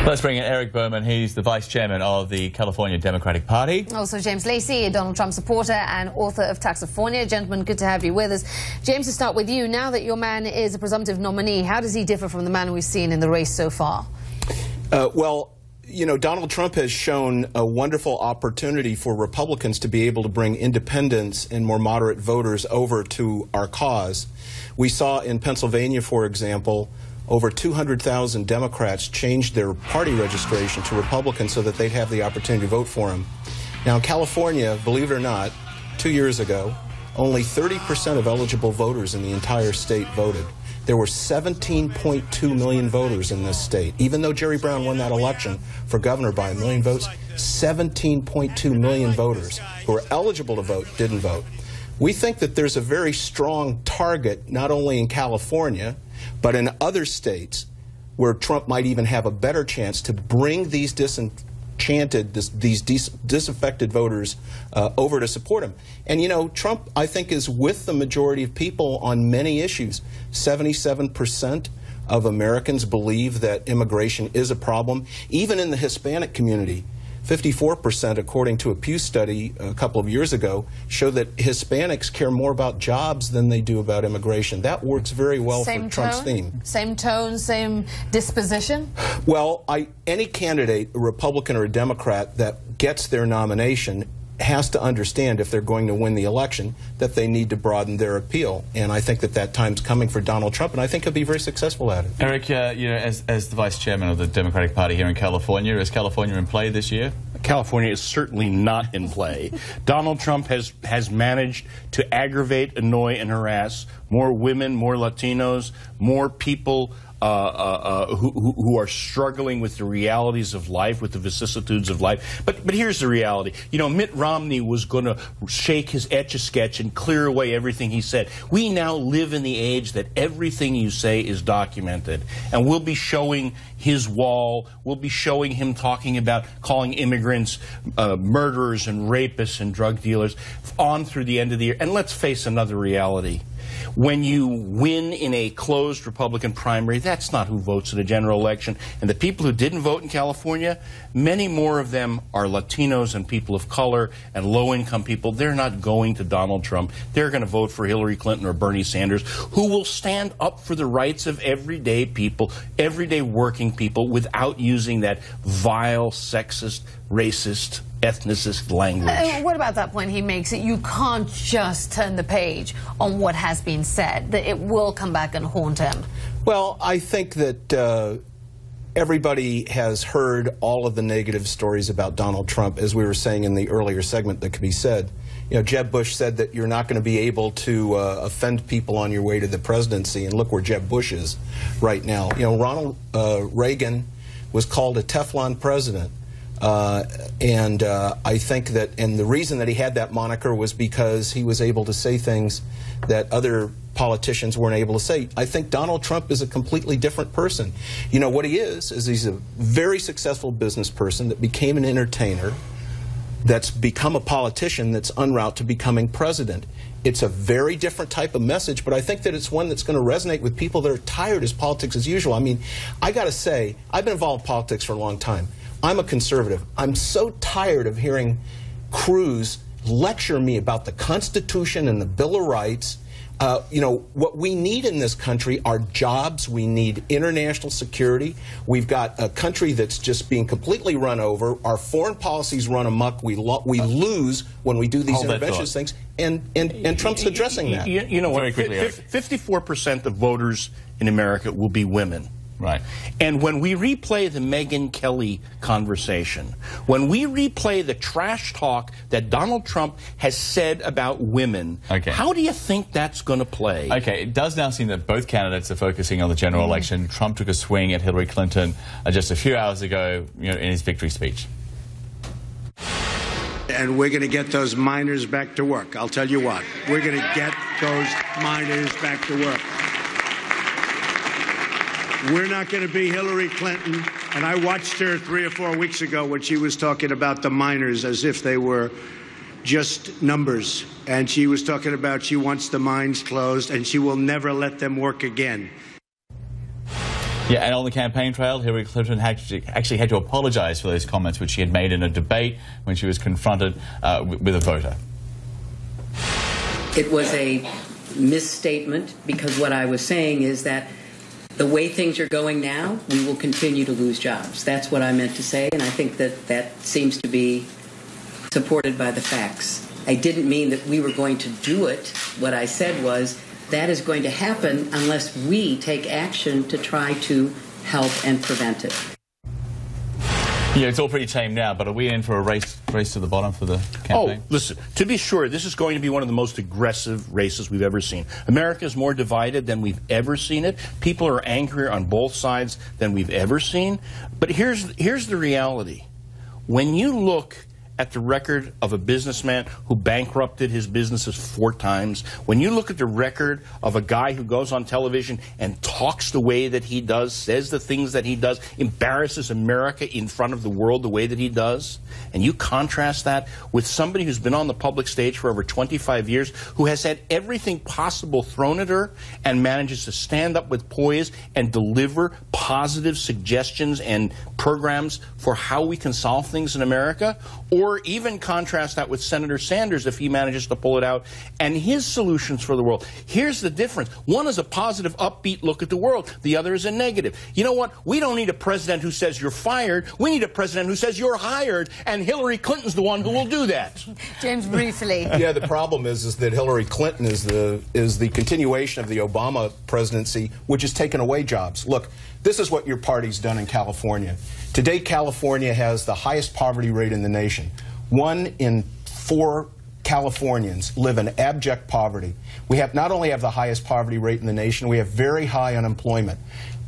Let's bring in Eric Berman. He's the vice chairman of the California Democratic Party. Also James Lacy, a Donald Trump supporter and author of Taxifornia. Gentlemen, good to have you with us. James, to start with you, now that your man is a presumptive nominee, how does he differ from the man we've seen in the race so far? Well, you know, Donald Trump has shown a wonderful opportunity for Republicans to be able to bring independents and more moderate voters over to our cause. We saw in Pennsylvania, for example, over 200,000 Democrats changed their party registration to Republican so that they'd have the opportunity to vote for him. Now, in California, believe it or not, 2 years ago, only 30% of eligible voters in the entire state voted. There were 17.2 million voters in this state. Even though Jerry Brown won that election for governor by 1 million votes, 17.2 million voters who were eligible to vote didn't vote. We think that there's a very strong target, not only in California, but in other states where Trump might even have a better chance to bring these disaffected voters over to support him. And, you know, Trump, I think, is with the majority of people on many issues. 77% of Americans believe that immigration is a problem. Even in the Hispanic community, 54%, according to a Pew study a couple of years ago, show that Hispanics care more about jobs than they do about immigration. That works very well for Trump's theme. Same tone, same disposition? Well, any candidate, a Republican or a Democrat, that gets their nomination has to understand, if they're going to win the election, that they need to broaden their appeal. And I think that that time's coming for Donald Trump, and I think he'll be very successful at it. Eric, you know, as the vice chairman of the Democratic Party here in California, is California in play this year? California is certainly not in play. Donald Trump has managed to aggravate, annoy, and harass more women, more Latinos, more people who are struggling with the realities of life, with the vicissitudes of life. But here's the reality. You know, Mitt Romney was going to shake his Etch-a-Sketch and clear away everything he said. We now live in the age that everything you say is documented. And we'll be showing his wall. We'll be showing him talking about calling immigrants murderers and rapists and drug dealers on through the end of the year. And let's face another reality. When you win in a closed Republican primary, that's not who votes in a general election. And the people who didn't vote in California, many more of them are Latinos and people of color and low-income people. They're not going to Donald Trump. They're going to vote for Hillary Clinton or Bernie Sanders, who will stand up for the rights of everyday people, everyday working people, without using that vile, sexist, racist, ethnicist language. What about that point he makes? That you can't just turn the page on what has been said, that it will come back and haunt him. Well, I think that everybody has heard all of the negative stories about Donald Trump, as we were saying in the earlier segment, that could be said. You know, Jeb Bush said that you're not going to be able to offend people on your way to the presidency, and look where Jeb Bush is right now. You know, Ronald Reagan was called a Teflon president. I think that, and the reason that he had that moniker was because he was able to say things that other politicians weren't able to say. I think Donald Trump is a completely different person. You know, what he is he's a very successful business person that became an entertainer, that's become a politician, that's en route to becoming president. It's a very different type of message, but I think that it's one that's going to resonate with people that are tired of politics as usual. I mean, I got to say, I've been involved in politics for a long time. I'm a conservative. I'm so tired of hearing Cruz lecture me about the Constitution and the Bill of Rights. You know, what we need in this country are jobs. We need international security. We've got a country that's just being completely run over. Our foreign policies run amok. We lose when we do these interventionist things. And Trump's addressing that. You know what? 54% of voters in America will be women. Right. And when we replay the Megyn Kelly conversation, when we replay the trash talk that Donald Trump has said about women, how do you think that's going to play? Okay, it does now seem that both candidates are focusing on the general election. Trump took a swing at Hillary Clinton just a few hours ago, you know, in his victory speech. And we're going to get those miners back to work. I'll tell you what, we're going to get those miners back to work. We're not going to be Hillary Clinton. And I watched her 3 or 4 weeks ago when she was talking about the miners as if they were just numbers. And she was talking about she wants the mines closed and she will never let them work again. Yeah, and on the campaign trail, Hillary Clinton actually had to apologize for those comments which she had made in a debate when she was confronted with a voter. It was a misstatement, because what I was saying is that the way things are going now, we will continue to lose jobs. That's what I meant to say, and I think that that seems to be supported by the facts. I didn't mean that we were going to do it. What I said was that is going to happen unless we take action to try to help and prevent it. Yeah, it's all pretty tame now, but are we in for a race to the bottom for the campaign? Oh, listen, to be sure, this is going to be one of the most aggressive races we've ever seen. America is more divided than we've ever seen it. People are angrier on both sides than we've ever seen. But here's the reality. When you look at the record of a businessman who bankrupted his businesses 4 times, when you look at the record of a guy who goes on television and talks the way that he does, says the things that he does, embarrasses America in front of the world the way that he does, and you contrast that with somebody who's been on the public stage for over 25 years, who has had everything possible thrown at her and manages to stand up with poise and deliver positive suggestions and programs for how we can solve things in America, or even contrast that with Senator Sanders if he manages to pull it out, and his solutions for the world. Here's the difference. One is a positive, upbeat look at the world. The other is a negative. You know what? We don't need a president who says you're fired. We need a president who says you're hired, and Hillary Clinton's the one who will do that. James, briefly. Yeah, the problem is that Hillary Clinton is the continuation of the Obama presidency, which has taken away jobs. Look, this is what your party's done in California. Today, California has the highest poverty rate in the nation. 1 in 4 Californians live in abject poverty. We have not only have the highest poverty rate in the nation, we have very high unemployment.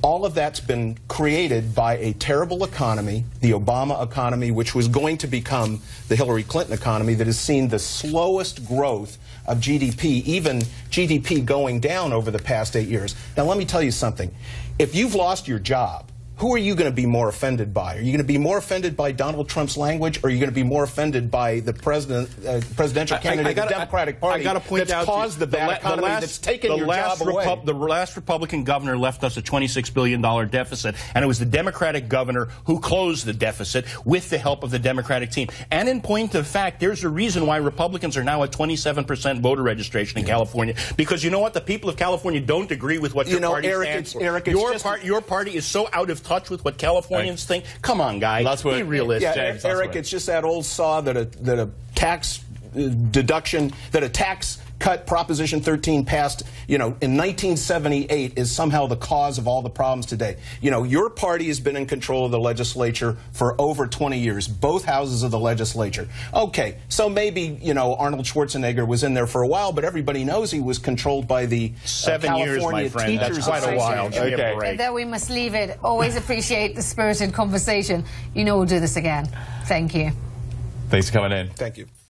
All of that's been created by a terrible economy, the Obama economy, which was going to become the Hillary Clinton economy, that has seen the slowest growth of GDP, even GDP going down over the past 8 years. Now, let me tell you something. If you've lost your job, who are you going to be more offended by? Are you going to be more offended by Donald Trump's language, or are you going to be more offended by the presidential candidate of the Democratic Party that's caused the bad economy that's taken your job away? The last Republican governor left us a $26 billion deficit, and it was the Democratic governor who closed the deficit with the help of the Democratic team. And in point of fact, there's a reason why Republicans are now at 27% voter registration in California, because you know what? The people of California don't agree with what your party stands for. Your party is so out of touch with what Californians think. Come on, guy. Be realistic. Yeah, Eric, it's just that old saw that a tax deduction, that a tax cut, Proposition 13 passed, in 1978 is somehow the cause of all the problems today. Your party has been in control of the legislature for over 20 years, both houses of the legislature. Okay, so maybe, Arnold Schwarzenegger was in there for a while, but everybody knows he was controlled by the 7 years, my friend. That's quite a while. Okay. There we must leave it. Always appreciate the spirited conversation. We'll do this again. Thank you. Thanks for coming in. Thank you.